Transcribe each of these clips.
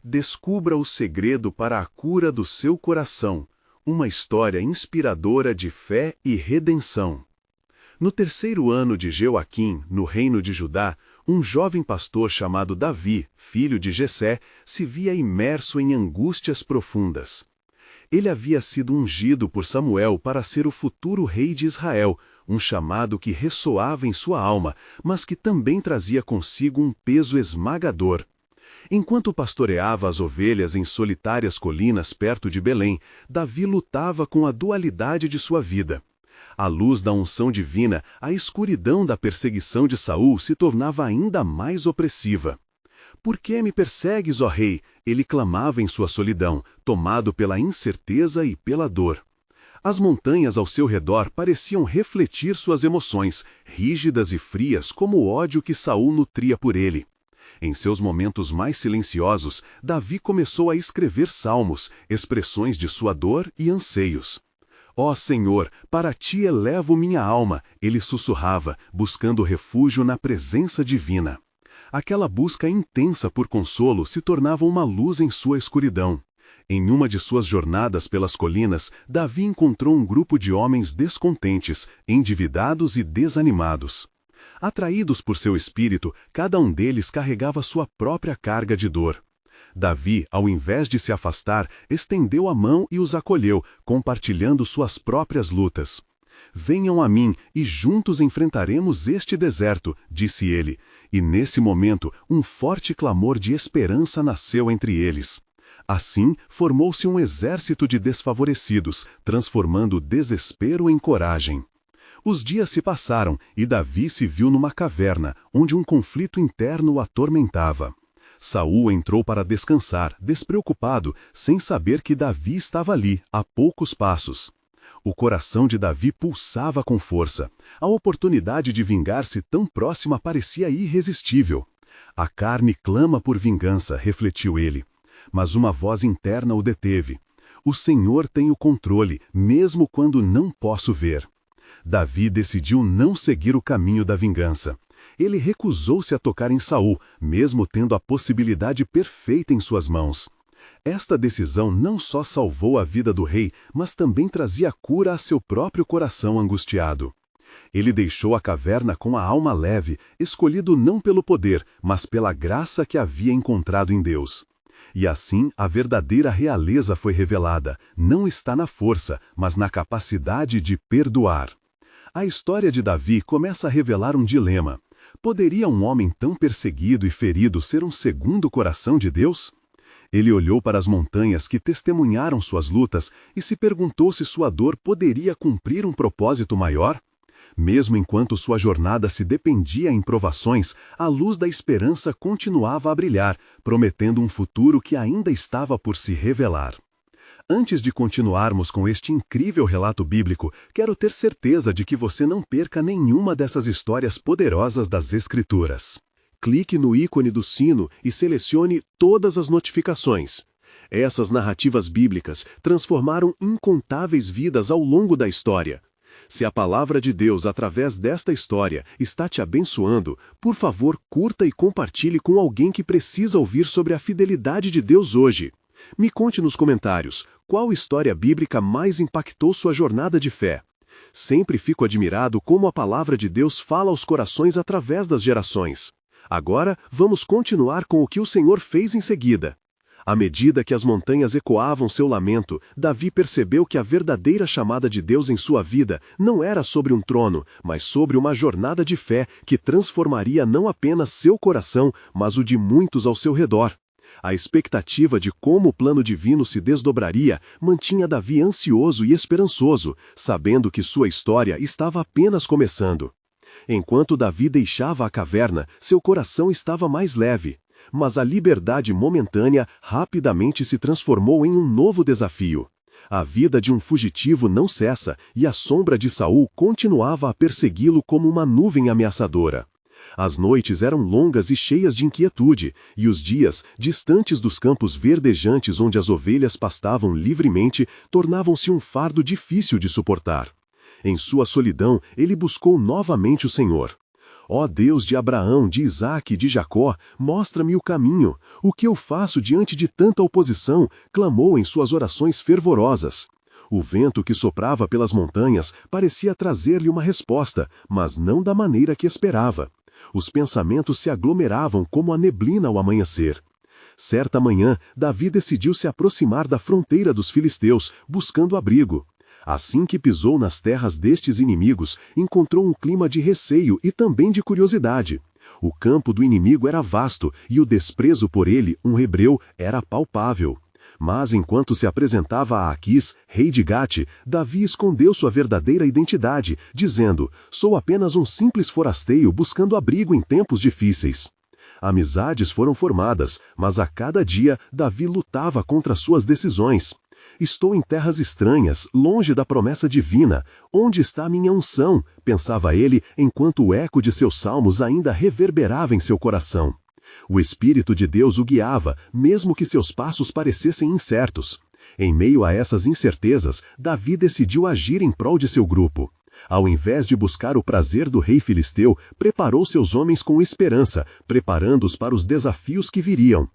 descubra o segredo para a cura do seu coração, uma história inspiradora de fé e redenção. No terceiro ano de Joaquim, no reino de Judá, um jovem pastor chamado Davi, filho de Jessé, se via imerso em angústias profundas. Ele havia sido ungido por Samuel para ser o futuro rei de Israel, um chamado que ressoava em sua alma, mas que também trazia consigo um peso esmagador. Enquanto pastoreava as ovelhas em solitárias colinas perto de Belém, Davi lutava com a dualidade de sua vida. À luz da unção divina, a escuridão da perseguição de Saul se tornava ainda mais opressiva. "Por que me persegues, ó rei?" ele clamava em sua solidão, tomado pela incerteza e pela dor. As montanhas ao seu redor pareciam refletir suas emoções, rígidas e frias como o ódio que Saul nutria por ele. Em seus momentos mais silenciosos, Davi começou a escrever salmos, expressões de sua dor e anseios. "Ó Senhor, para ti elevo minha alma", ele sussurrava, buscando refúgio na presença divina. Aquela busca intensa por consolo se tornava uma luz em sua escuridão. Em uma de suas jornadas pelas colinas, Davi encontrou um grupo de homens descontentes, endividados e desanimados. Atraídos por seu espírito, cada um deles carregava sua própria carga de dor. Davi, ao invés de se afastar, estendeu a mão e os acolheu, compartilhando suas próprias lutas. "Venham a mim e juntos enfrentaremos este deserto", disse ele, e nesse momento um forte clamor de esperança nasceu entre eles. Assim, formou-se um exército de desfavorecidos, transformando o desespero em coragem. Os dias se passaram e Davi se viu numa caverna, onde um conflito interno o atormentava. Saul entrou para descansar, despreocupado, sem saber que Davi estava ali, a poucos passos. O coração de Davi pulsava com força. A oportunidade de vingar-se tão próxima parecia irresistível. "A carne clama por vingança", refletiu ele. Mas uma voz interna o deteve. "O Senhor tem o controle, mesmo quando não posso ver." Davi decidiu não seguir o caminho da vingança. Ele recusou-se a tocar em Saul, mesmo tendo a possibilidade perfeita em suas mãos. Esta decisão não só salvou a vida do rei, mas também trazia cura a seu próprio coração angustiado. Ele deixou a caverna com a alma leve, escolhido não pelo poder, mas pela graça que havia encontrado em Deus. E assim a verdadeira realeza foi revelada, não está na força, mas na capacidade de perdoar. A história de Davi começa a revelar um dilema. Poderia um homem tão perseguido e ferido ser um segundo coração de Deus? Ele olhou para as montanhas que testemunharam suas lutas e se perguntou se sua dor poderia cumprir um propósito maior. Mesmo enquanto sua jornada se dependia em provações, a luz da esperança continuava a brilhar, prometendo um futuro que ainda estava por se revelar. Antes de continuarmos com este incrível relato bíblico, quero ter certeza de que você não perca nenhuma dessas histórias poderosas das Escrituras. Clique no ícone do sino e selecione todas as notificações. Essas narrativas bíblicas transformaram incontáveis vidas ao longo da história. Se a palavra de Deus através desta história está te abençoando, por favor, curta e compartilhe com alguém que precisa ouvir sobre a fidelidade de Deus hoje. Me conte nos comentários, qual história bíblica mais impactou sua jornada de fé? Sempre fico admirado como a palavra de Deus fala aos corações através das gerações. Agora, vamos continuar com o que o Senhor fez em seguida. À medida que as montanhas ecoavam seu lamento, Davi percebeu que a verdadeira chamada de Deus em sua vida não era sobre um trono, mas sobre uma jornada de fé que transformaria não apenas seu coração, mas o de muitos ao seu redor. A expectativa de como o plano divino se desdobraria mantinha Davi ansioso e esperançoso, sabendo que sua história estava apenas começando. Enquanto Davi deixava a caverna, seu coração estava mais leve. Mas a liberdade momentânea rapidamente se transformou em um novo desafio. A vida de um fugitivo não cessa e a sombra de Saul continuava a persegui-lo como uma nuvem ameaçadora. As noites eram longas e cheias de inquietude, e os dias, distantes dos campos verdejantes onde as ovelhas pastavam livremente, tornavam-se um fardo difícil de suportar. Em sua solidão, ele buscou novamente o Senhor. Ó Deus de Abraão, de Isaque e de Jacó, mostra-me o caminho. O que eu faço diante de tanta oposição? Clamou em suas orações fervorosas. O vento que soprava pelas montanhas parecia trazer-lhe uma resposta, mas não da maneira que esperava. Os pensamentos se aglomeravam como a neblina ao amanhecer. Certa manhã, Davi decidiu se aproximar da fronteira dos filisteus, buscando abrigo. Assim que pisou nas terras destes inimigos, encontrou um clima de receio e também de curiosidade. O campo do inimigo era vasto e o desprezo por ele, um hebreu, era palpável. Mas enquanto se apresentava a Aquis, rei de Gate, Davi escondeu sua verdadeira identidade, dizendo: "Sou apenas um simples forasteiro buscando abrigo em tempos difíceis." Amizades foram formadas, mas a cada dia Davi lutava contra suas decisões. "Estou em terras estranhas, longe da promessa divina. Onde está a minha unção?" pensava ele, enquanto o eco de seus salmos ainda reverberava em seu coração. O Espírito de Deus o guiava, mesmo que seus passos parecessem incertos. Em meio a essas incertezas, Davi decidiu agir em prol de seu grupo. Ao invés de buscar o prazer do rei filisteu, preparou seus homens com esperança, preparando-os para os desafios que viriam.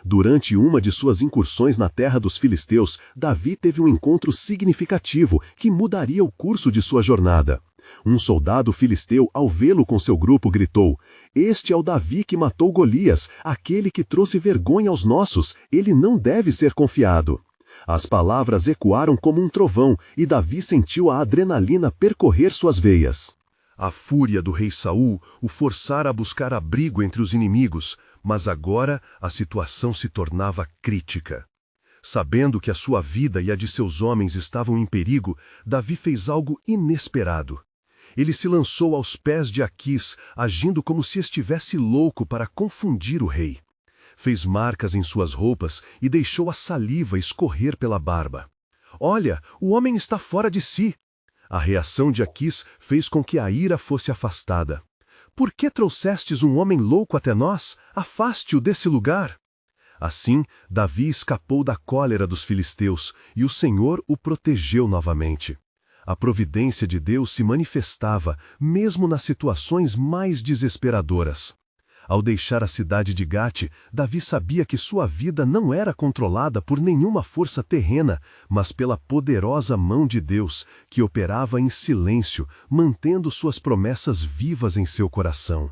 Durante uma de suas incursões na terra dos filisteus, Davi teve um encontro significativo que mudaria o curso de sua jornada. Um soldado filisteu, ao vê-lo com seu grupo, gritou: "Este é o Davi que matou Golias, aquele que trouxe vergonha aos nossos. Ele não deve ser confiado." As palavras ecoaram como um trovão, e Davi sentiu a adrenalina percorrer suas veias. A fúria do rei Saul o forçara a buscar abrigo entre os inimigos, mas agora a situação se tornava crítica. Sabendo que a sua vida e a de seus homens estavam em perigo, Davi fez algo inesperado. Ele se lançou aos pés de Aquis, agindo como se estivesse louco para confundir o rei. Fez marcas em suas roupas e deixou a saliva escorrer pela barba. "Olha, o homem está fora de si." A reação de Aquis fez com que a ira fosse afastada. "Por que trouxestes um homem louco até nós? Afaste-o desse lugar." Assim, Davi escapou da cólera dos filisteus, e o Senhor o protegeu novamente. A providência de Deus se manifestava, mesmo nas situações mais desesperadoras. Ao deixar a cidade de Gate, Davi sabia que sua vida não era controlada por nenhuma força terrena, mas pela poderosa mão de Deus, que operava em silêncio, mantendo suas promessas vivas em seu coração.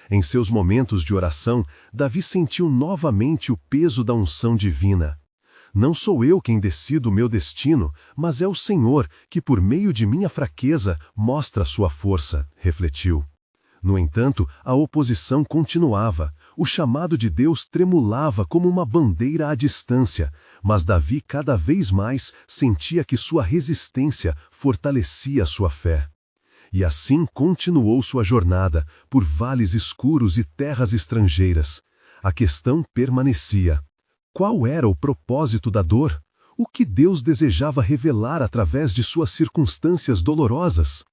Em seus momentos de oração, Davi sentiu novamente o peso da unção divina. "Não sou eu quem decido o meu destino, mas é o Senhor, que por meio de minha fraqueza mostra a sua força", refletiu. No entanto, a oposição continuava. O chamado de Deus tremulava como uma bandeira à distância, mas Davi cada vez mais sentia que sua resistência fortalecia sua fé. E assim continuou sua jornada, por vales escuros e terras estrangeiras. A questão permanecia. Qual era o propósito da dor? O que Deus desejava revelar através de suas circunstâncias dolorosas?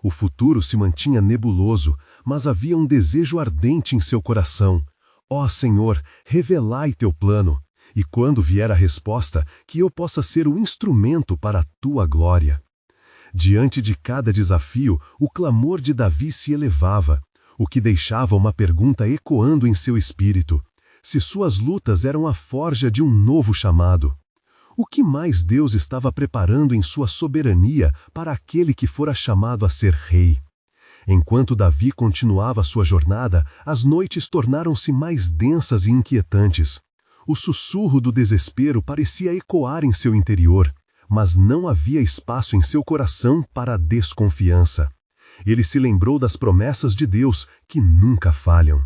O futuro se mantinha nebuloso, mas havia um desejo ardente em seu coração. "Ó Senhor, revelai teu plano, e quando vier a resposta, que eu possa ser o instrumento para a tua glória." Diante de cada desafio, o clamor de Davi se elevava, o que deixava uma pergunta ecoando em seu espírito: se suas lutas eram a forja de um novo chamado. O que mais Deus estava preparando em sua soberania para aquele que fora chamado a ser rei? Enquanto Davi continuava sua jornada, as noites tornaram-se mais densas e inquietantes. O sussurro do desespero parecia ecoar em seu interior, mas não havia espaço em seu coração para a desconfiança. Ele se lembrou das promessas de Deus, que nunca falham.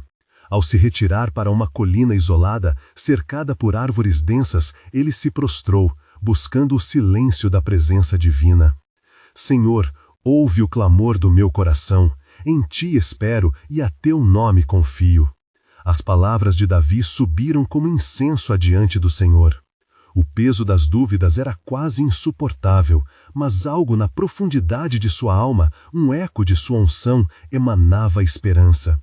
Ao se retirar para uma colina isolada, cercada por árvores densas, ele se prostrou, buscando o silêncio da presença divina. "Senhor, ouve o clamor do meu coração, em ti espero e a teu nome confio." As palavras de Davi subiram como incenso adiante do Senhor. O peso das dúvidas era quase insuportável, mas algo na profundidade de sua alma, um eco de sua unção, emanava esperança.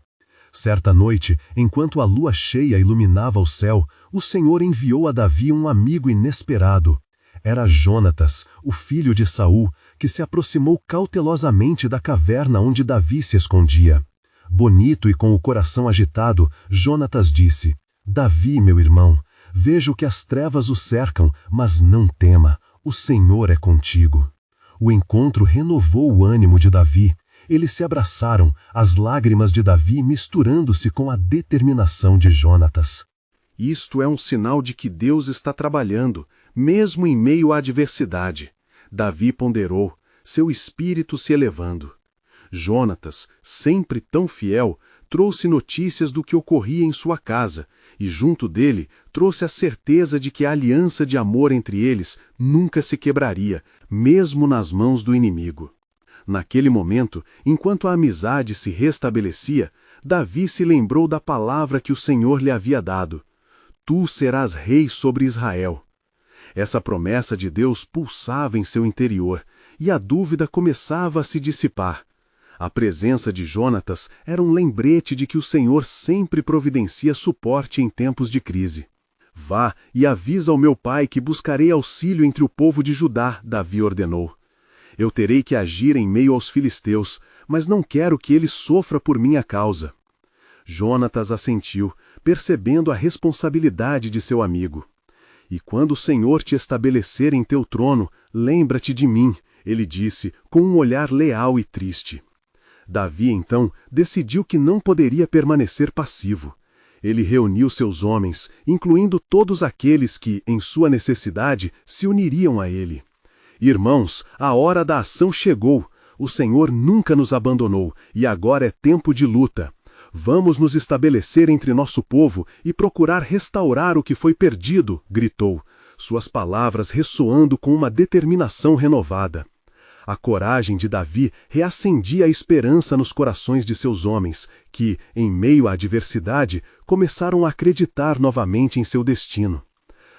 Certa noite, enquanto a lua cheia iluminava o céu, o Senhor enviou a Davi um amigo inesperado. Era Jonatas, o filho de Saul, que se aproximou cautelosamente da caverna onde Davi se escondia. Bonito e com o coração agitado, Jonatas disse: Davi, meu irmão, vejo que as trevas o cercam, mas não tema, o Senhor é contigo. O encontro renovou o ânimo de Davi. Eles se abraçaram, as lágrimas de Davi misturando-se com a determinação de Jonatas. Isto é um sinal de que Deus está trabalhando, mesmo em meio à adversidade. Davi ponderou, seu espírito se elevando. Jonatas, sempre tão fiel, trouxe notícias do que ocorria em sua casa, e junto dele trouxe a certeza de que a aliança de amor entre eles nunca se quebraria, mesmo nas mãos do inimigo. Naquele momento, enquanto a amizade se restabelecia, Davi se lembrou da palavra que o Senhor lhe havia dado: Tu serás rei sobre Israel. Essa promessa de Deus pulsava em seu interior, e a dúvida começava a se dissipar. A presença de Jonatas era um lembrete de que o Senhor sempre providencia suporte em tempos de crise. Vá e avisa ao meu pai que buscarei auxílio entre o povo de Judá, Davi ordenou. Eu terei que agir em meio aos filisteus, mas não quero que ele sofra por minha causa. Jonatas assentiu, percebendo a responsabilidade de seu amigo. E quando o Senhor te estabelecer em teu trono, lembra-te de mim, ele disse, com um olhar leal e triste. Davi, então, decidiu que não poderia permanecer passivo. Ele reuniu seus homens, incluindo todos aqueles que, em sua necessidade, se uniriam a ele. Irmãos, a hora da ação chegou. O Senhor nunca nos abandonou, e agora é tempo de luta. Vamos nos estabelecer entre nosso povo e procurar restaurar o que foi perdido, gritou, suas palavras ressoando com uma determinação renovada. A coragem de Davi reacendia a esperança nos corações de seus homens, que, em meio à adversidade, começaram a acreditar novamente em seu destino.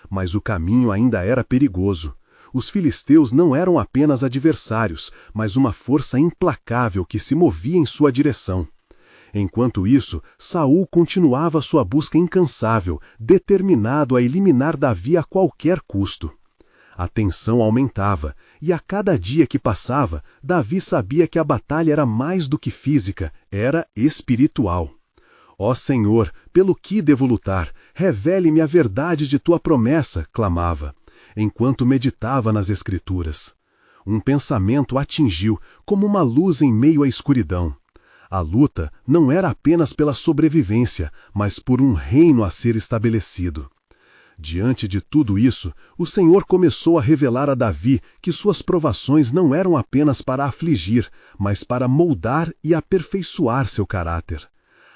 Mas o caminho ainda era perigoso. Os filisteus não eram apenas adversários, mas uma força implacável que se movia em sua direção. Enquanto isso, Saul continuava sua busca incansável, determinado a eliminar Davi a qualquer custo. A tensão aumentava, e a cada dia que passava, Davi sabia que a batalha era mais do que física, era espiritual. Ó Senhor, pelo que devo lutar? Revele-me a verdade de tua promessa, clamava, enquanto meditava nas Escrituras. Um pensamento atingiu, como uma luz em meio à escuridão. A luta não era apenas pela sobrevivência, mas por um reino a ser estabelecido. Diante de tudo isso, o Senhor começou a revelar a Davi que suas provações não eram apenas para afligir, mas para moldar e aperfeiçoar seu caráter.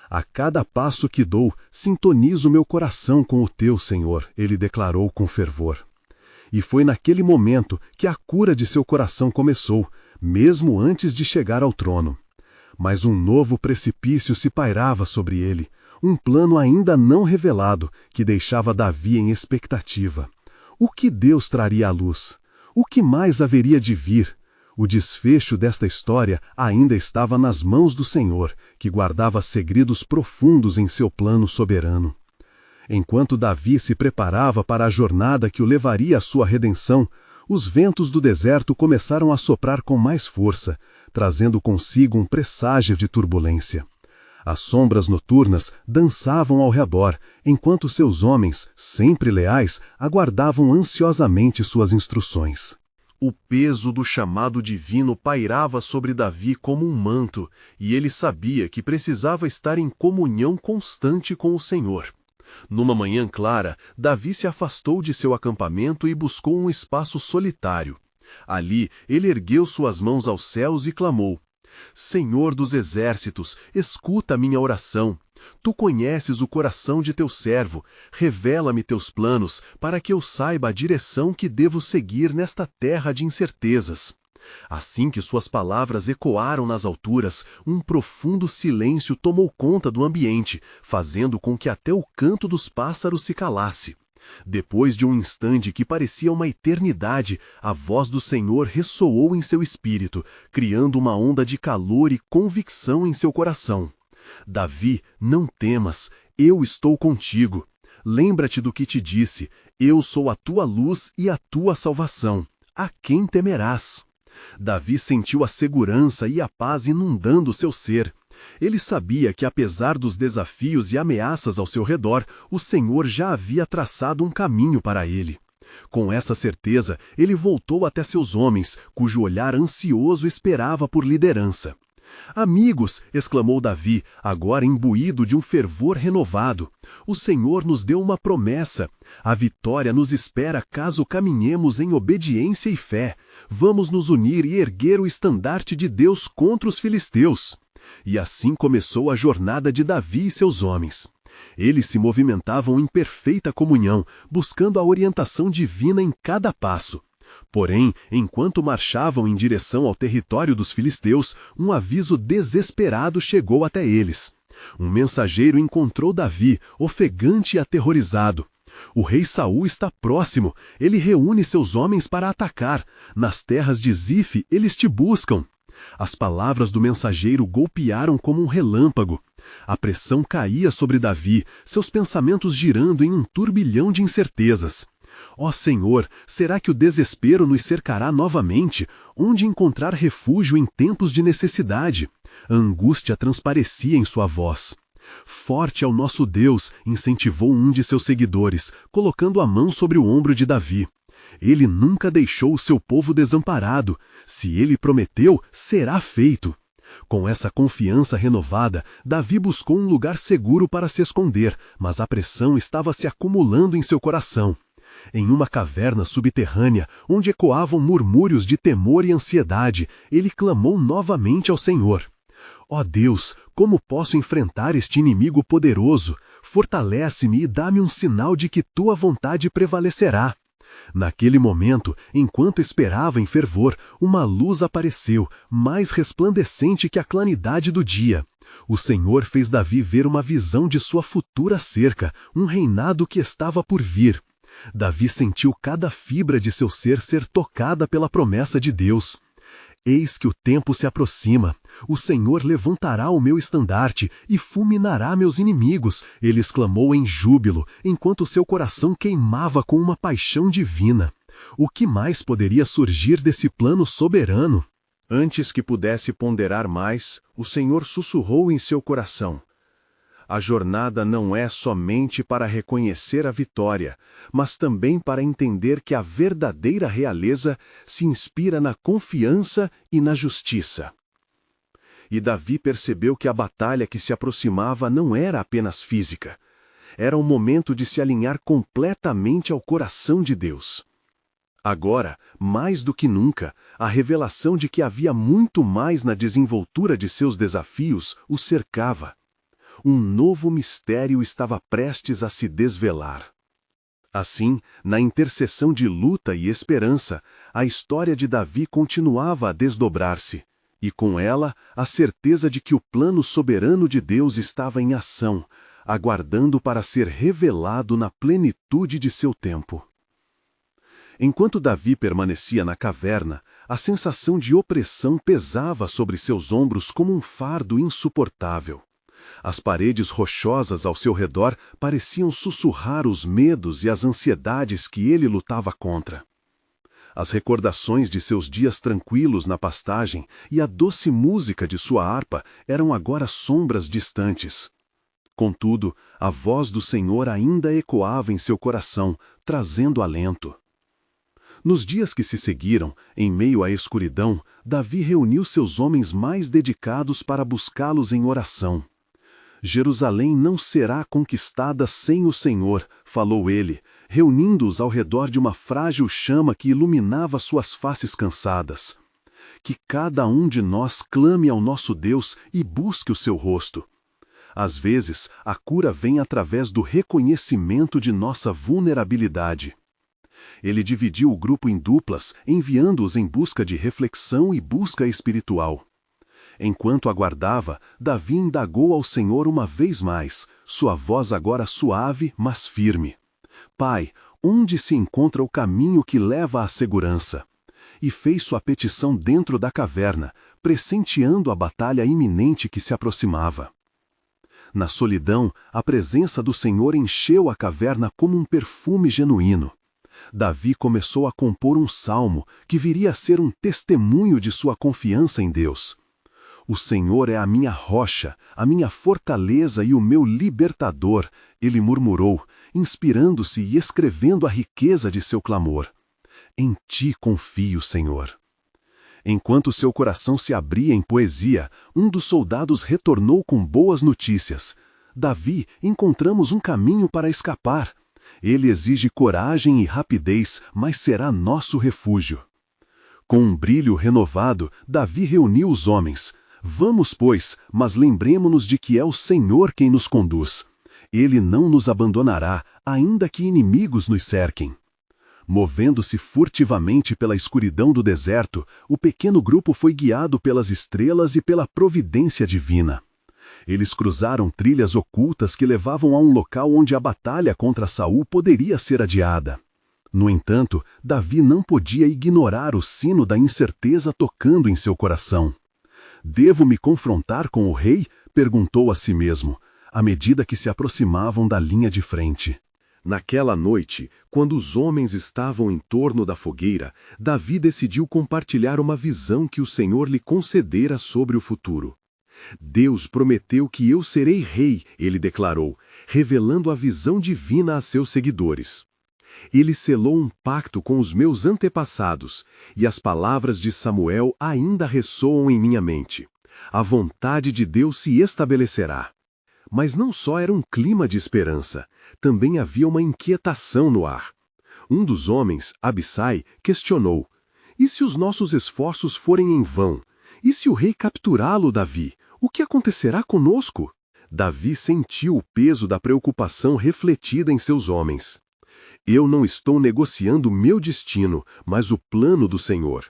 A cada passo que dou, sintonizo meu coração com o teu, Senhor, ele declarou com fervor. E foi naquele momento que a cura de seu coração começou, mesmo antes de chegar ao trono. Mas um novo precipício se pairava sobre ele, um plano ainda não revelado que deixava Davi em expectativa. O que Deus traria à luz? O que mais haveria de vir? O desfecho desta história ainda estava nas mãos do Senhor, que guardava segredos profundos em seu plano soberano. Enquanto Davi se preparava para a jornada que o levaria à sua redenção, os ventos do deserto começaram a soprar com mais força, trazendo consigo um presságio de turbulência. As sombras noturnas dançavam ao redor, enquanto seus homens, sempre leais, aguardavam ansiosamente suas instruções. O peso do chamado divino pairava sobre Davi como um manto, e ele sabia que precisava estar em comunhão constante com o Senhor. Numa manhã clara, Davi se afastou de seu acampamento e buscou um espaço solitário. Ali, ele ergueu suas mãos aos céus e clamou: Senhor dos exércitos, escuta minha oração. Tu conheces o coração de teu servo, revela-me teus planos, para que eu saiba a direção que devo seguir nesta terra de incertezas. Assim que suas palavras ecoaram nas alturas, um profundo silêncio tomou conta do ambiente, fazendo com que até o canto dos pássaros se calasse. Depois de um instante que parecia uma eternidade, a voz do Senhor ressoou em seu espírito, criando uma onda de calor e convicção em seu coração. Davi, não temas, eu estou contigo. Lembra-te do que te disse, eu sou a tua luz e a tua salvação. A quem temerás? Davi sentiu a segurança e a paz inundando seu ser. Ele sabia que, apesar dos desafios e ameaças ao seu redor, o Senhor já havia traçado um caminho para ele. Com essa certeza, ele voltou até seus homens, cujo olhar ansioso esperava por liderança. "Amigos", exclamou Davi, agora imbuído de um fervor renovado, "o Senhor nos deu uma promessa. A vitória nos espera caso caminhemos em obediência e fé. Vamos nos unir e erguer o estandarte de Deus contra os filisteus." E assim começou a jornada de Davi e seus homens. Eles se movimentavam em perfeita comunhão, buscando a orientação divina em cada passo. Porém, enquanto marchavam em direção ao território dos filisteus, um aviso desesperado chegou até eles. Um mensageiro encontrou Davi, ofegante e aterrorizado. "O rei Saul está próximo. Ele reúne seus homens para atacar. Nas terras de Zif, eles te buscam." As palavras do mensageiro golpearam como um relâmpago. A pressão caía sobre Davi, seus pensamentos girando em um turbilhão de incertezas. "Ó Senhor, será que o desespero nos cercará novamente? Onde encontrar refúgio em tempos de necessidade?" A angústia transparecia em sua voz. "Forte é o nosso Deus", incentivou um de seus seguidores, colocando a mão sobre o ombro de Davi. "Ele nunca deixou o seu povo desamparado. Se ele prometeu, será feito." Com essa confiança renovada, Davi buscou um lugar seguro para se esconder, mas a pressão estava se acumulando em seu coração. Em uma caverna subterrânea, onde ecoavam murmúrios de temor e ansiedade, ele clamou novamente ao Senhor. "Ó Deus, como posso enfrentar este inimigo poderoso? Fortalece-me e dá-me um sinal de que tua vontade prevalecerá." Naquele momento, enquanto esperava em fervor, uma luz apareceu, mais resplandecente que a claridade do dia. O Senhor fez Davi ver uma visão de sua futura cerca, um reinado que estava por vir. Davi sentiu cada fibra de seu ser tocada pela promessa de Deus. "Eis que o tempo se aproxima. O Senhor levantará o meu estandarte e fulminará meus inimigos", ele exclamou em júbilo, enquanto seu coração queimava com uma paixão divina. O que mais poderia surgir desse plano soberano? Antes que pudesse ponderar mais, o Senhor sussurrou em seu coração: "A jornada não é somente para reconhecer a vitória, mas também para entender que a verdadeira realeza se inspira na confiança e na justiça." E Davi percebeu que a batalha que se aproximava não era apenas física. Era um momento de se alinhar completamente ao coração de Deus. Agora, mais do que nunca, a revelação de que havia muito mais na desenvoltura de seus desafios o cercava. Um novo mistério estava prestes a se desvelar. Assim, na interseção de luta e esperança, a história de Davi continuava a desdobrar-se, e com ela a certeza de que o plano soberano de Deus estava em ação, aguardando para ser revelado na plenitude de seu tempo. Enquanto Davi permanecia na caverna, a sensação de opressão pesava sobre seus ombros como um fardo insuportável. As paredes rochosas ao seu redor pareciam sussurrar os medos e as ansiedades que ele lutava contra. As recordações de seus dias tranquilos na pastagem e a doce música de sua harpa eram agora sombras distantes. Contudo, a voz do Senhor ainda ecoava em seu coração, trazendo alento. Nos dias que se seguiram, em meio à escuridão, Davi reuniu seus homens mais dedicados para buscá-los em oração. "Jerusalém não será conquistada sem o Senhor", falou ele, reunindo-os ao redor de uma frágil chama que iluminava suas faces cansadas. "Que cada um de nós clame ao nosso Deus e busque o seu rosto. Às vezes, a cura vem através do reconhecimento de nossa vulnerabilidade." Ele dividiu o grupo em duplas, enviando-os em busca de reflexão e busca espiritual. Enquanto aguardava, Davi indagou ao Senhor uma vez mais, sua voz agora suave, mas firme: "Pai, onde se encontra o caminho que leva à segurança?" E fez sua petição dentro da caverna, pressenteando a batalha iminente que se aproximava. Na solidão, a presença do Senhor encheu a caverna como um perfume genuíno. Davi começou a compor um salmo que viria a ser um testemunho de sua confiança em Deus. O Senhor é a minha rocha, a minha fortaleza e o meu libertador, ele murmurou, inspirando-se e escrevendo a riqueza de seu clamor. Em ti confio, Senhor. Enquanto seu coração se abria em poesia, um dos soldados retornou com boas notícias. Davi, encontramos um caminho para escapar. Ele exige coragem e rapidez, mas será nosso refúgio. Com um brilho renovado, Davi reuniu os homens. Vamos, pois, mas lembremo-nos de que é o Senhor quem nos conduz. Ele não nos abandonará, ainda que inimigos nos cerquem. Movendo-se furtivamente pela escuridão do deserto, o pequeno grupo foi guiado pelas estrelas e pela providência divina. Eles cruzaram trilhas ocultas que levavam a um local onde a batalha contra Saul poderia ser adiada. No entanto, Davi não podia ignorar o sino da incerteza tocando em seu coração. «Devo me confrontar com o rei?» perguntou a si mesmo, à medida que se aproximavam da linha de frente. Naquela noite, quando os homens estavam em torno da fogueira, Davi decidiu compartilhar uma visão que o Senhor lhe concedera sobre o futuro. Deus prometeu que eu serei rei, ele declarou, revelando a visão divina a seus seguidores. Ele selou um pacto com os meus antepassados, e as palavras de Samuel ainda ressoam em minha mente. A vontade de Deus se estabelecerá. Mas não só era um clima de esperança, também havia uma inquietação no ar. Um dos homens, Abissai, questionou: e se os nossos esforços forem em vão? E se o rei capturá-lo, Davi? O que acontecerá conosco? Davi sentiu o peso da preocupação refletida em seus homens. Eu não estou negociando meu destino, mas o plano do Senhor.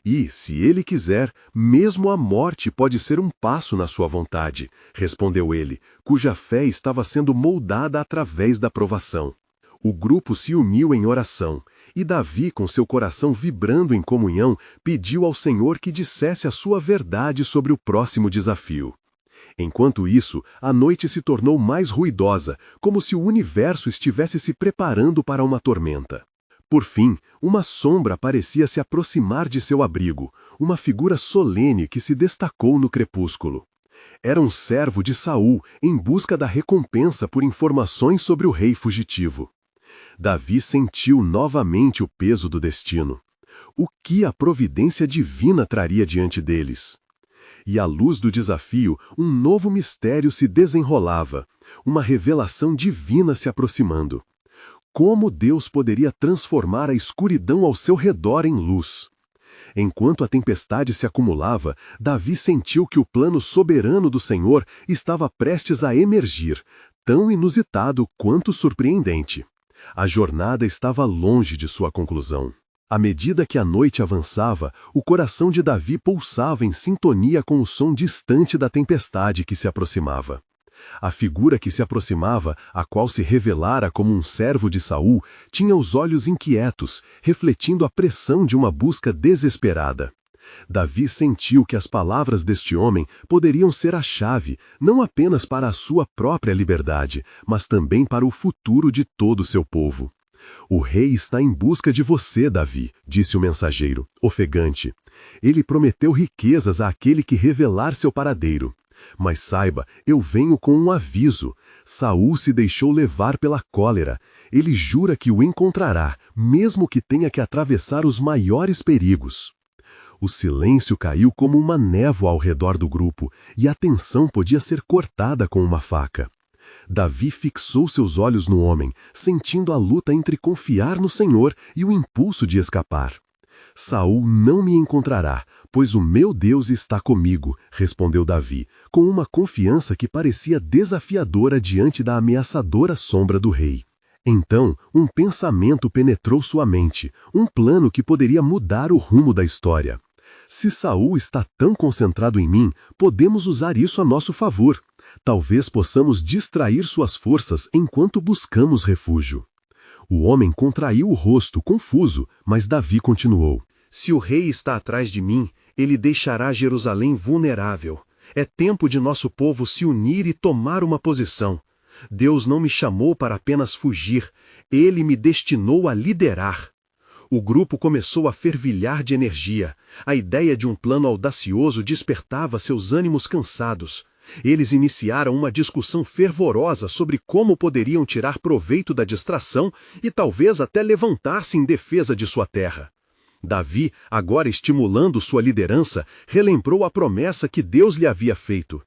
E, se ele quiser, mesmo a morte pode ser um passo na sua vontade, respondeu ele, cuja fé estava sendo moldada através da provação. O grupo se uniu em oração, e Davi, com seu coração vibrando em comunhão, pediu ao Senhor que dissesse a sua verdade sobre o próximo desafio. Enquanto isso, a noite se tornou mais ruidosa, como se o universo estivesse se preparando para uma tormenta. Por fim, uma sombra parecia se aproximar de seu abrigo, uma figura solene que se destacou no crepúsculo. Era um servo de Saul, em busca da recompensa por informações sobre o rei fugitivo. Davi sentiu novamente o peso do destino. O que a providência divina traria diante deles? E à luz do desafio, um novo mistério se desenrolava, uma revelação divina se aproximando. Como Deus poderia transformar a escuridão ao seu redor em luz? Enquanto a tempestade se acumulava, Davi sentiu que o plano soberano do Senhor estava prestes a emergir, tão inusitado quanto surpreendente. A jornada estava longe de sua conclusão. À medida que a noite avançava, o coração de Davi pulsava em sintonia com o som distante da tempestade que se aproximava. A figura que se aproximava, a qual se revelara como um servo de Saul, tinha os olhos inquietos, refletindo a pressão de uma busca desesperada. Davi sentiu que as palavras deste homem poderiam ser a chave, não apenas para a sua própria liberdade, mas também para o futuro de todo o seu povo. O rei está em busca de você, Davi, disse o mensageiro, ofegante. Ele prometeu riquezas àquele que revelar seu paradeiro. Mas saiba, eu venho com um aviso. Saul se deixou levar pela cólera. Ele jura que o encontrará, mesmo que tenha que atravessar os maiores perigos. O silêncio caiu como uma névoa ao redor do grupo, e a tensão podia ser cortada com uma faca. Davi fixou seus olhos no homem, sentindo a luta entre confiar no Senhor e o impulso de escapar. Saul não me encontrará, pois o meu Deus está comigo, respondeu Davi, com uma confiança que parecia desafiadora diante da ameaçadora sombra do rei. Então, um pensamento penetrou sua mente, um plano que poderia mudar o rumo da história. Se Saul está tão concentrado em mim, podemos usar isso a nosso favor. Talvez possamos distrair suas forças enquanto buscamos refúgio. O homem contraiu o rosto, confuso, mas Davi continuou. Se o rei está atrás de mim, ele deixará Jerusalém vulnerável. É tempo de nosso povo se unir e tomar uma posição. Deus não me chamou para apenas fugir, ele me destinou a liderar. O grupo começou a fervilhar de energia. A ideia de um plano audacioso despertava seus ânimos cansados. Eles iniciaram uma discussão fervorosa sobre como poderiam tirar proveito da distração e talvez até levantar-se em defesa de sua terra. Davi, agora estimulando sua liderança, relembrou a promessa que Deus lhe havia feito.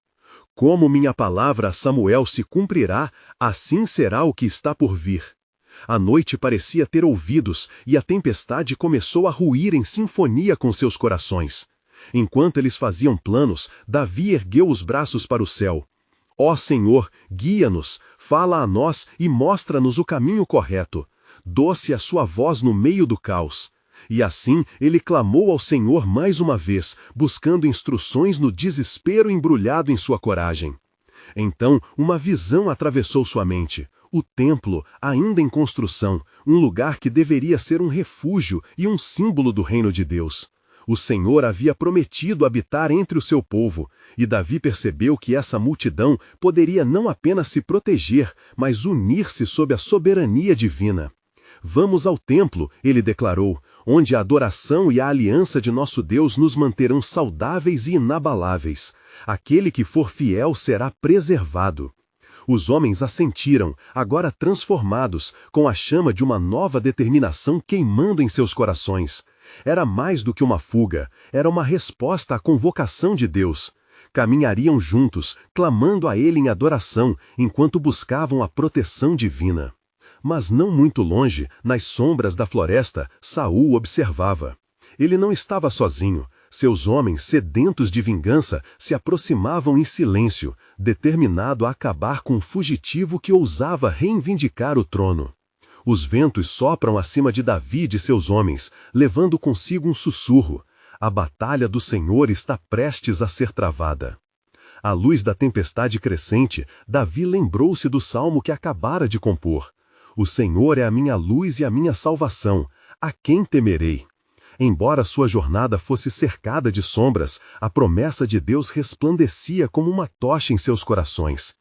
Como minha palavra a Samuel se cumprirá, assim será o que está por vir. A noite parecia ter ouvidos e a tempestade começou a ruir em sinfonia com seus corações. Enquanto eles faziam planos, Davi ergueu os braços para o céu. Ó Senhor, guia-nos, fala a nós e mostra-nos o caminho correto. Doce a sua voz no meio do caos. E assim ele clamou ao Senhor mais uma vez, buscando instruções no desespero embrulhado em sua coragem. Então uma visão atravessou sua mente. O templo, ainda em construção, um lugar que deveria ser um refúgio e um símbolo do reino de Deus. O Senhor havia prometido habitar entre o seu povo, e Davi percebeu que essa multidão poderia não apenas se proteger, mas unir-se sob a soberania divina. Vamos ao templo, ele declarou, onde a adoração e a aliança de nosso Deus nos manterão saudáveis e inabaláveis. Aquele que for fiel será preservado. Os homens assentiram, agora transformados, com a chama de uma nova determinação queimando em seus corações. Era mais do que uma fuga, era uma resposta à convocação de Deus. Caminhariam juntos, clamando a Ele em adoração, enquanto buscavam a proteção divina. Mas não muito longe, nas sombras da floresta, Saul observava. Ele não estava sozinho. Seus homens, sedentos de vingança, se aproximavam em silêncio, determinado a acabar com o fugitivo que ousava reivindicar o trono. Os ventos sopram acima de Davi e de seus homens, levando consigo um sussurro. A batalha do Senhor está prestes a ser travada. À luz da tempestade crescente, Davi lembrou-se do salmo que acabara de compor. O Senhor é a minha luz e a minha salvação. A quem temerei? Embora sua jornada fosse cercada de sombras, a promessa de Deus resplandecia como uma tocha em seus corações.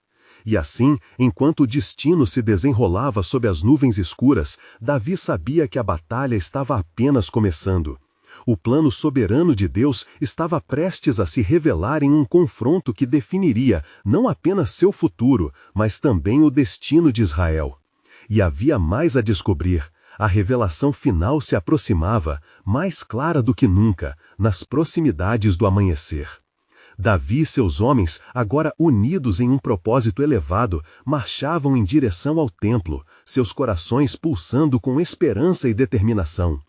E assim, enquanto o destino se desenrolava sob as nuvens escuras, Davi sabia que a batalha estava apenas começando. O plano soberano de Deus estava prestes a se revelar em um confronto que definiria não apenas seu futuro, mas também o destino de Israel. E havia mais a descobrir. A revelação final se aproximava, mais clara do que nunca, nas proximidades do amanhecer. Davi e seus homens, agora unidos em um propósito elevado, marchavam em direção ao templo, seus corações pulsando com esperança e determinação.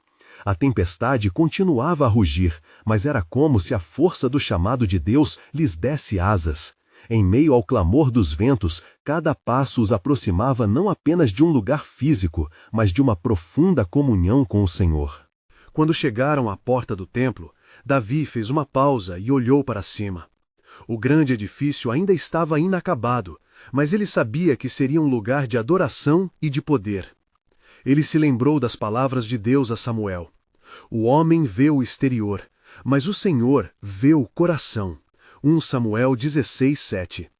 A tempestade continuava a rugir, mas era como se a força do chamado de Deus lhes desse asas. Em meio ao clamor dos ventos, cada passo os aproximava não apenas de um lugar físico, mas de uma profunda comunhão com o Senhor. Quando chegaram à porta do templo, Davi fez uma pausa e olhou para cima. O grande edifício ainda estava inacabado, mas ele sabia que seria um lugar de adoração e de poder. Ele se lembrou das palavras de Deus a Samuel. O homem vê o exterior, mas o Senhor vê o coração. 1 Samuel 16:7.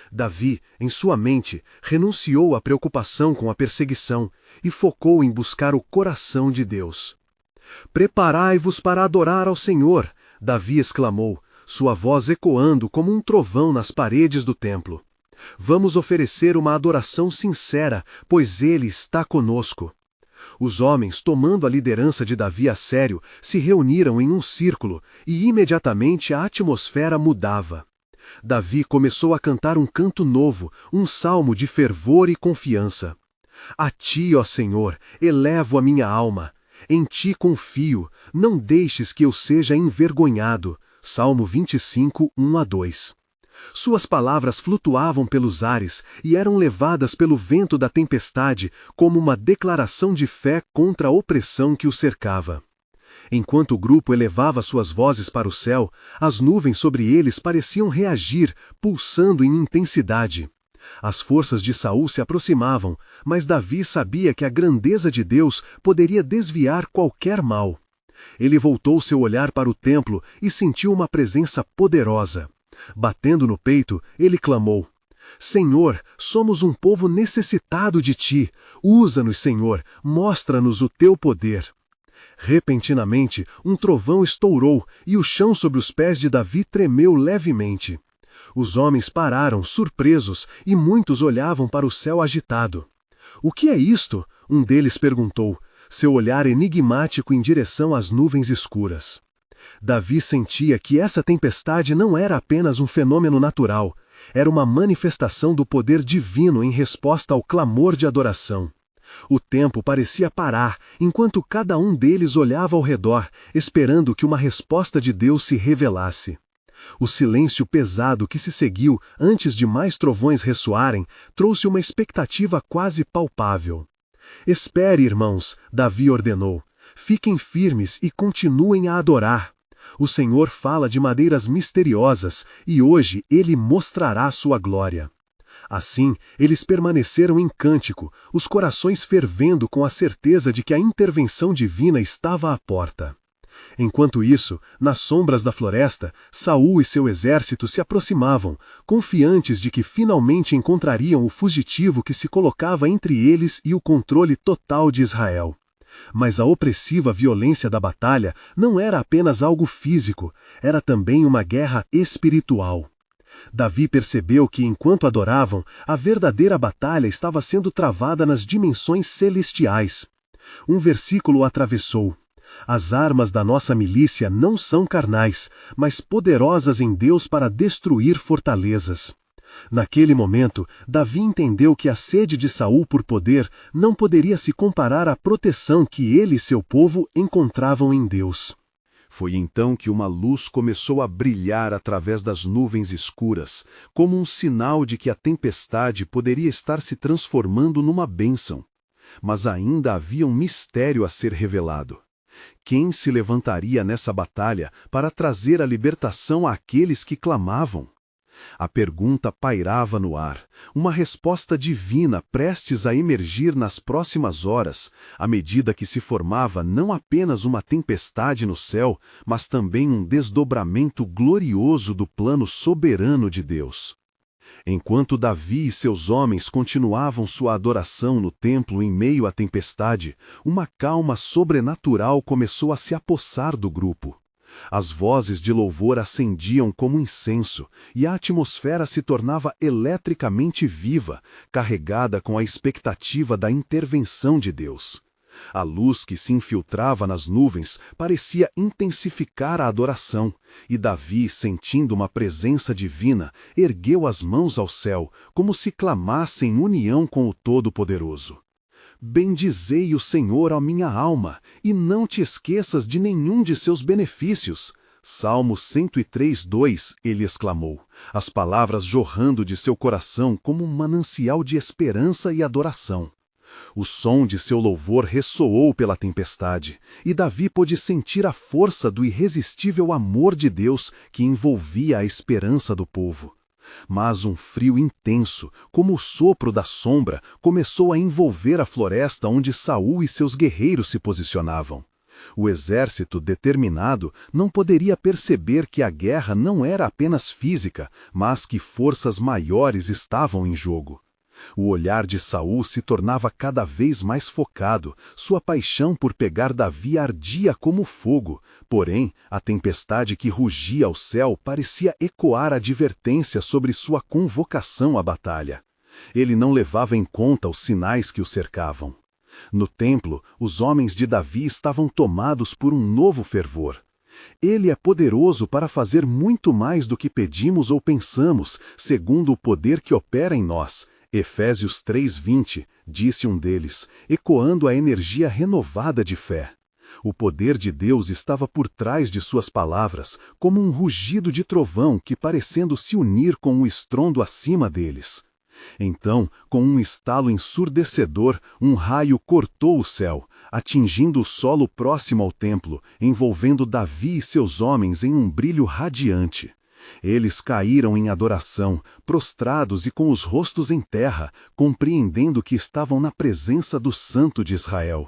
Davi, em sua mente, renunciou à preocupação com a perseguição e focou em buscar o coração de Deus. Preparai-vos para adorar ao Senhor, Davi exclamou, sua voz ecoando como um trovão nas paredes do templo. Vamos oferecer uma adoração sincera, pois Ele está conosco. Os homens, tomando a liderança de Davi a sério, se reuniram em um círculo e imediatamente a atmosfera mudava. Davi começou a cantar um canto novo, um salmo de fervor e confiança. A Ti, ó Senhor, elevo a minha alma. Em Ti confio, não deixes que eu seja envergonhado. Salmo 25, 1-2. Suas palavras flutuavam pelos ares e eram levadas pelo vento da tempestade como uma declaração de fé contra a opressão que o cercava. Enquanto o grupo elevava suas vozes para o céu, as nuvens sobre eles pareciam reagir, pulsando em intensidade. As forças de Saul se aproximavam, mas Davi sabia que a grandeza de Deus poderia desviar qualquer mal. Ele voltou seu olhar para o templo e sentiu uma presença poderosa. Batendo no peito, ele clamou: Senhor, somos um povo necessitado de Ti. Usa-nos, Senhor, mostra-nos o Teu poder. Repentinamente, um trovão estourou e o chão sob os pés de Davi tremeu levemente. Os homens pararam, surpresos, e muitos olhavam para o céu agitado. "O que é isto?" um deles perguntou, seu olhar enigmático em direção às nuvens escuras. Davi sentia que essa tempestade não era apenas um fenômeno natural, era uma manifestação do poder divino em resposta ao clamor de adoração. O tempo parecia parar, enquanto cada um deles olhava ao redor, esperando que uma resposta de Deus se revelasse. O silêncio pesado que se seguiu antes de mais trovões ressoarem trouxe uma expectativa quase palpável. "Espere, irmãos", Davi ordenou. "Fiquem firmes e continuem a adorar. O Senhor fala de maneiras misteriosas e hoje Ele mostrará sua glória." Assim, eles permaneceram em cântico, os corações fervendo com a certeza de que a intervenção divina estava à porta. Enquanto isso, nas sombras da floresta, Saul e seu exército se aproximavam, confiantes de que finalmente encontrariam o fugitivo que se colocava entre eles e o controle total de Israel. Mas a opressiva violência da batalha não era apenas algo físico, era também uma guerra espiritual. Davi percebeu que, enquanto adoravam, a verdadeira batalha estava sendo travada nas dimensões celestiais. Um versículo o atravessou. "As armas da nossa milícia não são carnais, mas poderosas em Deus para destruir fortalezas." Naquele momento, Davi entendeu que a sede de Saul por poder não poderia se comparar à proteção que ele e seu povo encontravam em Deus. Foi então que uma luz começou a brilhar através das nuvens escuras, como um sinal de que a tempestade poderia estar se transformando numa bênção. Mas ainda havia um mistério a ser revelado. Quem se levantaria nessa batalha para trazer a libertação àqueles que clamavam? A pergunta pairava no ar, uma resposta divina prestes a emergir nas próximas horas, à medida que se formava não apenas uma tempestade no céu, mas também um desdobramento glorioso do plano soberano de Deus. Enquanto Davi e seus homens continuavam sua adoração no templo em meio à tempestade, uma calma sobrenatural começou a se apossar do grupo. As vozes de louvor ascendiam como incenso, e a atmosfera se tornava eletricamente viva, carregada com a expectativa da intervenção de Deus. A luz que se infiltrava nas nuvens parecia intensificar a adoração, e Davi, sentindo uma presença divina, ergueu as mãos ao céu, como se clamasse em união com o Todo-Poderoso. "Bendizei o Senhor, ó minha alma, e não te esqueças de nenhum de seus benefícios." Salmo 103:2, ele exclamou, as palavras jorrando de seu coração como um manancial de esperança e adoração. O som de seu louvor ressoou pela tempestade, e Davi pôde sentir a força do irresistível amor de Deus que envolvia a esperança do povo. Mas um frio intenso, como o sopro da sombra, começou a envolver a floresta onde Saul e seus guerreiros se posicionavam. O exército determinado não poderia perceber que a guerra não era apenas física, mas que forças maiores estavam em jogo. O olhar de Saul se tornava cada vez mais focado, sua paixão por pegar Davi ardia como fogo, porém, a tempestade que rugia ao céu parecia ecoar advertência sobre sua convocação à batalha. Ele não levava em conta os sinais que o cercavam. No templo, os homens de Davi estavam tomados por um novo fervor. "Ele é poderoso para fazer muito mais do que pedimos ou pensamos, segundo o poder que opera em nós." Efésios 3:20, disse um deles, ecoando a energia renovada de fé. O poder de Deus estava por trás de suas palavras, como um rugido de trovão que parecendo se unir com um estrondo acima deles. Então, com um estalo ensurdecedor, um raio cortou o céu, atingindo o solo próximo ao templo, envolvendo Davi e seus homens em um brilho radiante. Eles caíram em adoração, prostrados e com os rostos em terra, compreendendo que estavam na presença do Santo de Israel.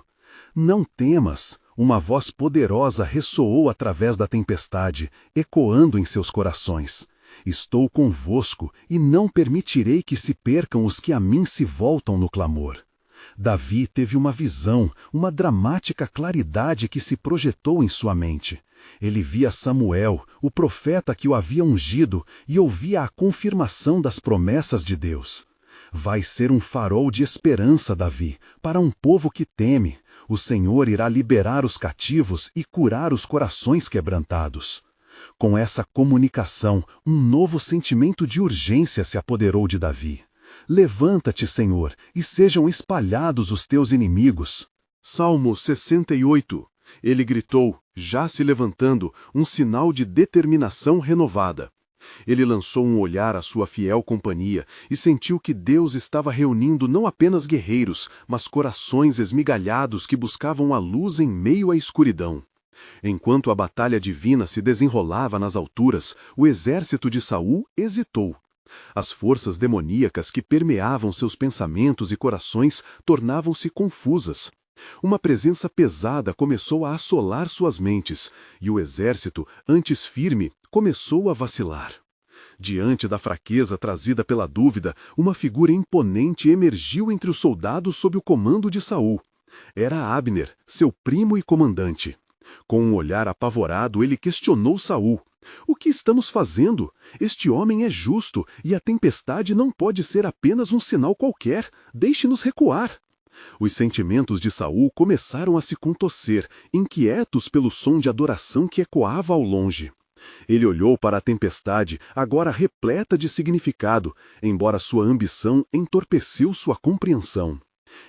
"Não temas!" Uma voz poderosa ressoou através da tempestade, ecoando em seus corações. "Estou convosco e não permitirei que se percam os que a mim se voltam no clamor." Davi teve uma visão, uma dramática claridade que se projetou em sua mente. Ele via Samuel, o profeta que o havia ungido, e ouvia a confirmação das promessas de Deus. Vai ser um farol de esperança, Davi, para um povo que teme. O Senhor irá liberar os cativos e curar os corações quebrantados. Com essa comunicação, um novo sentimento de urgência se apoderou de Davi. Levanta-te, Senhor, e sejam espalhados os teus inimigos. Salmo 68. Ele gritou, já se levantando, um sinal de determinação renovada. Ele lançou um olhar à sua fiel companhia e sentiu que Deus estava reunindo não apenas guerreiros, mas corações esmigalhados que buscavam a luz em meio à escuridão. Enquanto a batalha divina se desenrolava nas alturas, o exército de Saul hesitou. As forças demoníacas que permeavam seus pensamentos e corações tornavam-se confusas. Uma presença pesada começou a assolar suas mentes, e o exército, antes firme, começou a vacilar. Diante da fraqueza trazida pela dúvida, uma figura imponente emergiu entre os soldados sob o comando de Saul. Era Abner, seu primo e comandante. Com um olhar apavorado, ele questionou Saul. O que estamos fazendo? Este homem é justo, e a tempestade não pode ser apenas um sinal qualquer. Deixe-nos recuar. Os sentimentos de Saul começaram a se contorcer, inquietos pelo som de adoração que ecoava ao longe. Ele olhou para a tempestade, agora repleta de significado, embora sua ambição entorpeceu sua compreensão.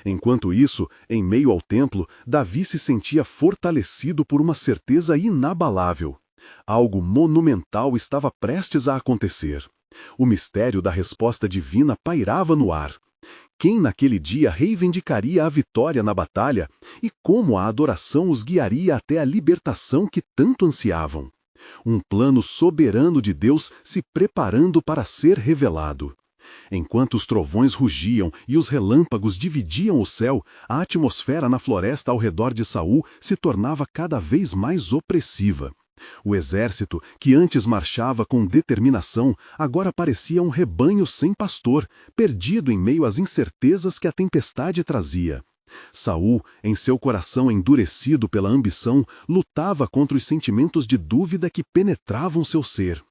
Enquanto isso, em meio ao templo, Davi se sentia fortalecido por uma certeza inabalável. Algo monumental estava prestes a acontecer. O mistério da resposta divina pairava no ar. Quem naquele dia reivindicaria a vitória na batalha e como a adoração os guiaria até a libertação que tanto ansiavam? Um plano soberano de Deus se preparando para ser revelado. Enquanto os trovões rugiam e os relâmpagos dividiam o céu, a atmosfera na floresta ao redor de Saul se tornava cada vez mais opressiva. O exército, que antes marchava com determinação, agora parecia um rebanho sem pastor, perdido em meio às incertezas que a tempestade trazia. Saul, em seu coração endurecido pela ambição, lutava contra os sentimentos de dúvida que penetravam seu ser.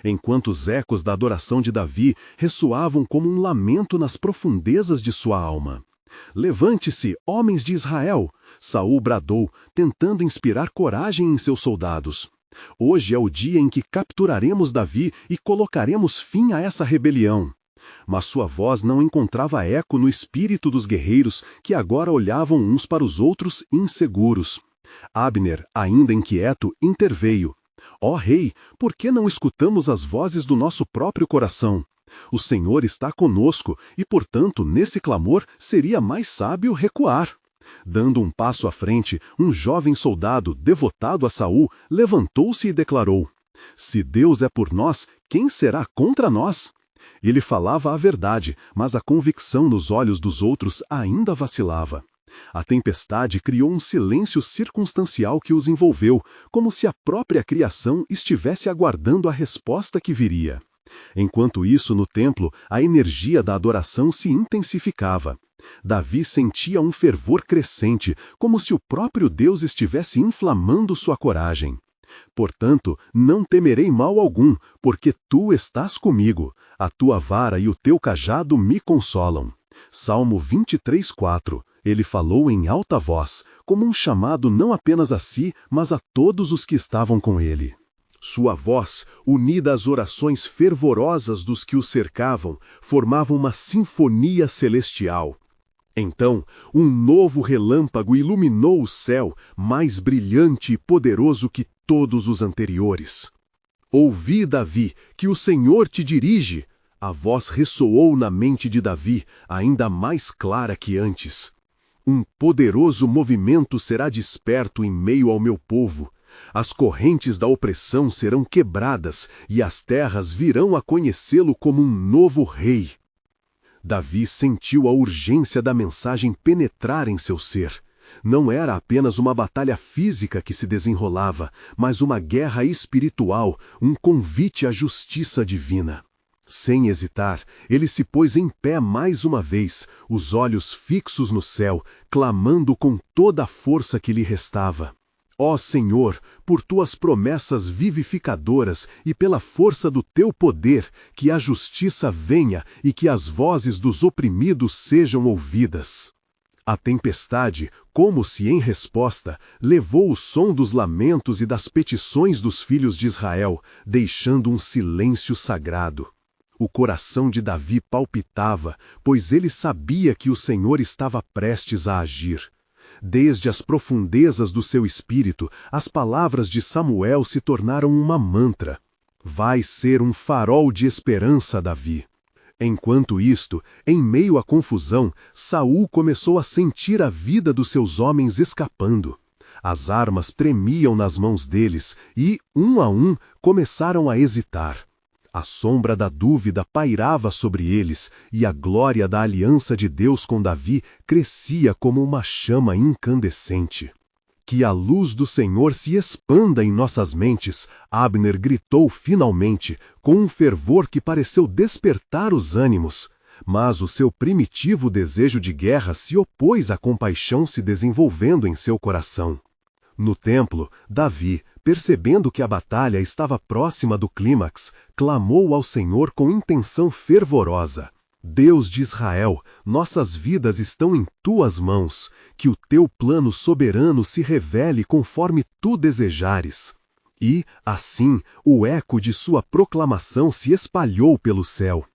Enquanto os ecos da adoração de Davi ressoavam como um lamento nas profundezas de sua alma. Levante-se, homens de Israel! Saul bradou, tentando inspirar coragem em seus soldados. Hoje é o dia em que capturaremos Davi e colocaremos fim a essa rebelião. Mas sua voz não encontrava eco no espírito dos guerreiros que agora olhavam uns para os outros inseguros. Abner, ainda inquieto, interveio. Ó rei, por que não escutamos as vozes do nosso próprio coração? O Senhor está conosco e, portanto, nesse clamor seria mais sábio recuar. Dando um passo à frente, um jovem soldado, devotado a Saul, levantou-se e declarou: Se Deus é por nós, quem será contra nós? Ele falava a verdade, mas a convicção nos olhos dos outros ainda vacilava. A tempestade criou um silêncio circunstancial que os envolveu, como se a própria criação estivesse aguardando a resposta que viria. Enquanto isso, no templo, a energia da adoração se intensificava. Davi sentia um fervor crescente, como se o próprio Deus estivesse inflamando sua coragem. Portanto, não temerei mal algum, porque tu estás comigo. A tua vara e o teu cajado me consolam. Salmo 23:4. Ele falou em alta voz, como um chamado não apenas a si, mas a todos os que estavam com ele. Sua voz, unida às orações fervorosas dos que o cercavam, formava uma sinfonia celestial. Então, um novo relâmpago iluminou o céu, mais brilhante e poderoso que todos os anteriores. Ouvi, Davi, que o Senhor te dirige. A voz ressoou na mente de Davi, ainda mais clara que antes. Um poderoso movimento será desperto em meio ao meu povo. As correntes da opressão serão quebradas e as terras virão a conhecê-lo como um novo rei. Davi sentiu a urgência da mensagem penetrar em seu ser. Não era apenas uma batalha física que se desenrolava, mas uma guerra espiritual, um convite à justiça divina. Sem hesitar, ele se pôs em pé mais uma vez, os olhos fixos no céu, clamando com toda a força que lhe restava. Ó Senhor, por tuas promessas vivificadoras e pela força do teu poder, que a justiça venha e que as vozes dos oprimidos sejam ouvidas. A tempestade, como se em resposta, levou o som dos lamentos e das petições dos filhos de Israel, deixando um silêncio sagrado. O coração de Davi palpitava, pois ele sabia que o Senhor estava prestes a agir. Desde as profundezas do seu espírito, as palavras de Samuel se tornaram uma mantra. Vai ser um farol de esperança, Davi. Enquanto isto, em meio à confusão, Saul começou a sentir a vida dos seus homens escapando. As armas tremiam nas mãos deles e, um a um, começaram a hesitar. A sombra da dúvida pairava sobre eles, e a glória da aliança de Deus com Davi crescia como uma chama incandescente. Que a luz do Senhor se expanda em nossas mentes, Abner gritou finalmente, com um fervor que pareceu despertar os ânimos. Mas o seu primitivo desejo de guerra se opôs à compaixão se desenvolvendo em seu coração. No templo, Davi, percebendo que a batalha estava próxima do clímax, clamou ao Senhor com intenção fervorosa. Deus de Israel, nossas vidas estão em tuas mãos, que o teu plano soberano se revele conforme tu desejares. E, assim, o eco de sua proclamação se espalhou pelo céu.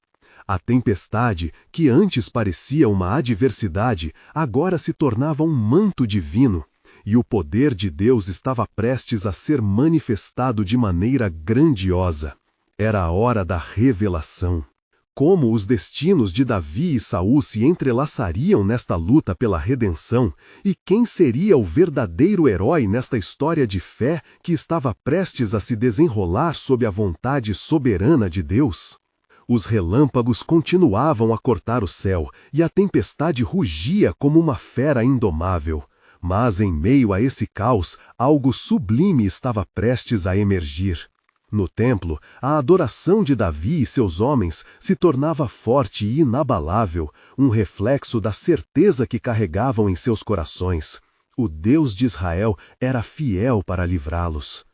A tempestade, que antes parecia uma adversidade, agora se tornava um manto divino, e o poder de Deus estava prestes a ser manifestado de maneira grandiosa. Era a hora da revelação. Como os destinos de Davi e Saul se entrelaçariam nesta luta pela redenção, e quem seria o verdadeiro herói nesta história de fé que estava prestes a se desenrolar sob a vontade soberana de Deus? Os relâmpagos continuavam a cortar o céu, e a tempestade rugia como uma fera indomável. Mas em meio a esse caos, algo sublime estava prestes a emergir. No templo, a adoração de Davi e seus homens se tornava forte e inabalável, um reflexo da certeza que carregavam em seus corações. O Deus de Israel era fiel para livrá-los.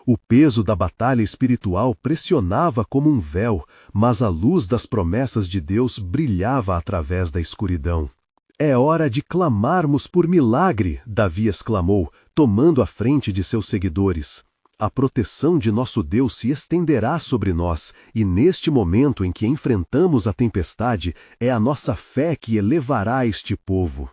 O peso da batalha espiritual pressionava como um véu, mas a luz das promessas de Deus brilhava através da escuridão. É hora de clamarmos por milagre, Davi exclamou, tomando a frente de seus seguidores. A proteção de nosso Deus se estenderá sobre nós, e neste momento em que enfrentamos a tempestade, é a nossa fé que elevará este povo.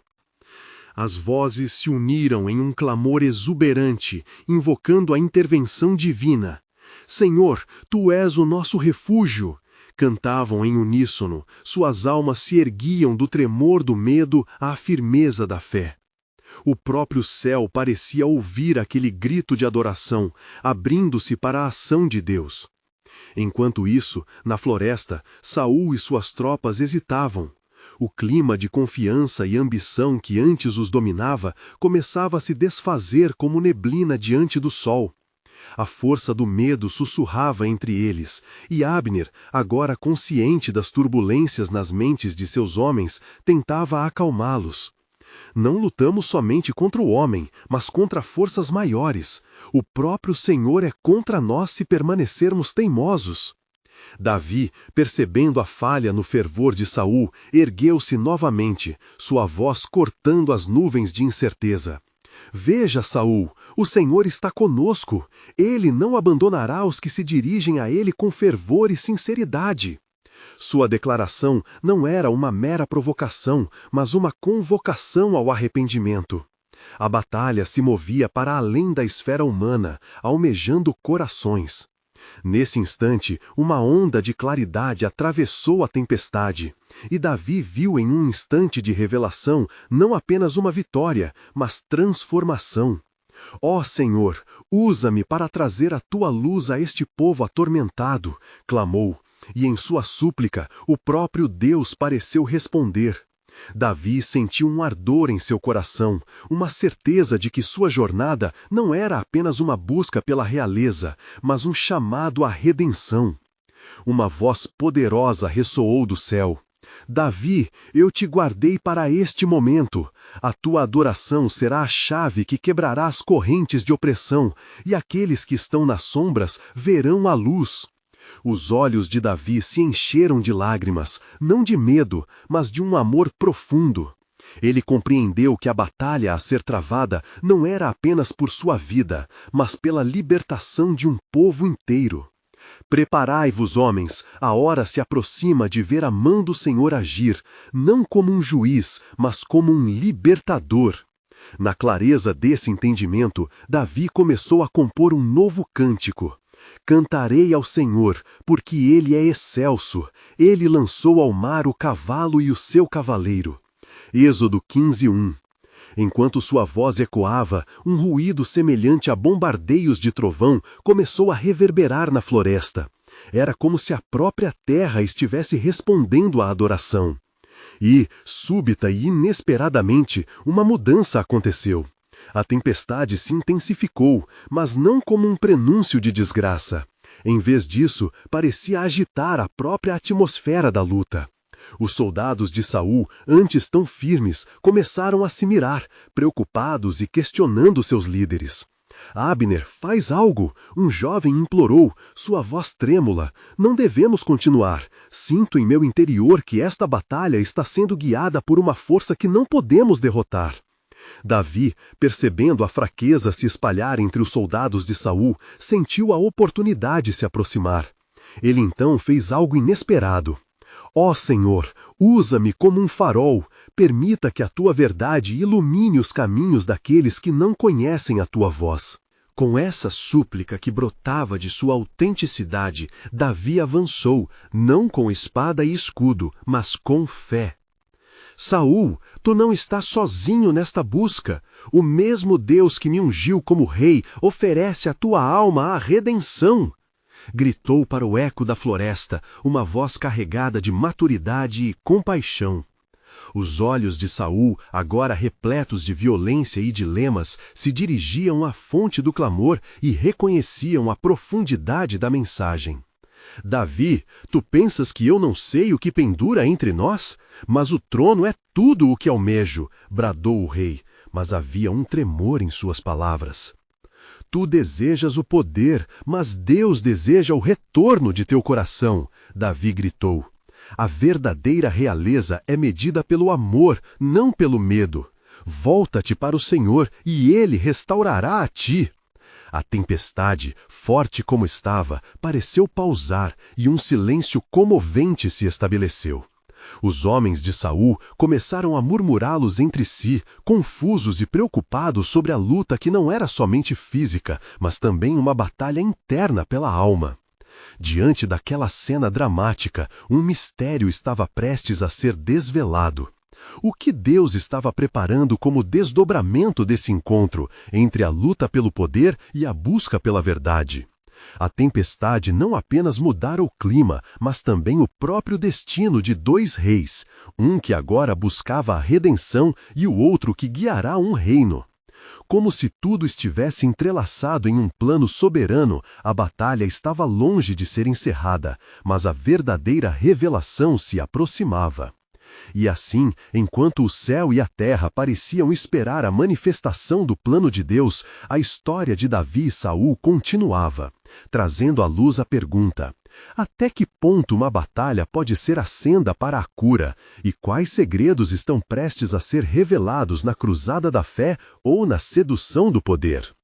As vozes se uniram em um clamor exuberante, invocando a intervenção divina. Senhor, tu és o nosso refúgio. Cantavam em uníssono, suas almas se erguiam do tremor do medo à firmeza da fé. O próprio céu parecia ouvir aquele grito de adoração, abrindo-se para a ação de Deus. Enquanto isso, na floresta, Saul e suas tropas hesitavam. O clima de confiança e ambição que antes os dominava começava a se desfazer como neblina diante do sol. A força do medo sussurrava entre eles, e Abner, agora consciente das turbulências nas mentes de seus homens, tentava acalmá-los. Não lutamos somente contra o homem, mas contra forças maiores. O próprio Senhor é contra nós se permanecermos teimosos. Davi, percebendo a falha no fervor de Saul, ergueu-se novamente, sua voz cortando as nuvens de incerteza. Veja, Saul, o Senhor está conosco. Ele não abandonará os que se dirigem a ele com fervor e sinceridade. Sua declaração não era uma mera provocação, mas uma convocação ao arrependimento. A batalha se movia para além da esfera humana, almejando corações. Nesse instante, uma onda de claridade atravessou a tempestade, e Davi viu em um instante de revelação não apenas uma vitória, mas transformação. Ó Senhor, usa-me para trazer a tua luz a este povo atormentado, clamou, e em sua súplica o próprio Deus pareceu responder. Davi sentiu um ardor em seu coração, uma certeza de que sua jornada não era apenas uma busca pela realeza, mas um chamado à redenção. Uma voz poderosa ressoou do céu. Davi, eu te guardei para este momento. A tua adoração será a chave que quebrará as correntes de opressão, e aqueles que estão nas sombras verão a luz. Os olhos de Davi se encheram de lágrimas, não de medo, mas de um amor profundo. Ele compreendeu que a batalha a ser travada não era apenas por sua vida, mas pela libertação de um povo inteiro. Preparai-vos, homens, a hora se aproxima de ver a mão do Senhor agir, não como um juiz, mas como um libertador. Na clareza desse entendimento, Davi começou a compor um novo cântico. Cantarei ao Senhor, porque Ele é excelso. Ele lançou ao mar o cavalo e o seu cavaleiro. Êxodo 15:1. Enquanto sua voz ecoava, um ruído semelhante a bombardeios de trovão começou a reverberar na floresta. Era como se a própria terra estivesse respondendo à adoração. E, súbita e inesperadamente, uma mudança aconteceu. A tempestade se intensificou, mas não como um prenúncio de desgraça. Em vez disso, parecia agitar a própria atmosfera da luta. Os soldados de Saul, antes tão firmes, começaram a se mirar, preocupados e questionando seus líderes. Abner, faz algo! Um jovem implorou, sua voz trêmula. Não devemos continuar. Sinto em meu interior que esta batalha está sendo guiada por uma força que não podemos derrotar. Davi, percebendo a fraqueza se espalhar entre os soldados de Saul, sentiu a oportunidade se aproximar. Ele então fez algo inesperado. Ó Senhor, usa-me como um farol, permita que a tua verdade ilumine os caminhos daqueles que não conhecem a tua voz. Com essa súplica que brotava de sua autenticidade, Davi avançou, não com espada e escudo, mas com fé. Saul, tu não estás sozinho nesta busca. O mesmo Deus que me ungiu como rei oferece à tua alma a redenção. Gritou para o eco da floresta, uma voz carregada de maturidade e compaixão. Os olhos de Saul, agora repletos de violência e dilemas, se dirigiam à fonte do clamor e reconheciam a profundidade da mensagem. Davi, tu pensas que eu não sei o que pendura entre nós? Mas o trono é tudo o que almejo, bradou o rei, mas havia um tremor em suas palavras. Tu desejas o poder, mas Deus deseja o retorno de teu coração, Davi gritou. A verdadeira realeza é medida pelo amor, não pelo medo. Volta-te para o Senhor e Ele restaurará a ti. A tempestade, forte como estava, pareceu pausar e um silêncio comovente se estabeleceu. Os homens de Saul começaram a murmurá-los entre si, confusos e preocupados sobre a luta que não era somente física, mas também uma batalha interna pela alma. Diante daquela cena dramática, um mistério estava prestes a ser desvelado. O que Deus estava preparando como desdobramento desse encontro entre a luta pelo poder e a busca pela verdade? A tempestade não apenas mudara o clima, mas também o próprio destino de dois reis, um que agora buscava a redenção e o outro que guiará um reino. Como se tudo estivesse entrelaçado em um plano soberano, a batalha estava longe de ser encerrada, mas a verdadeira revelação se aproximava. E assim, enquanto o céu e a terra pareciam esperar a manifestação do plano de Deus, a história de Davi e Saul continuava, trazendo à luz a pergunta: até que ponto uma batalha pode ser a senda para a cura, e quais segredos estão prestes a ser revelados na cruzada da fé ou na sedução do poder?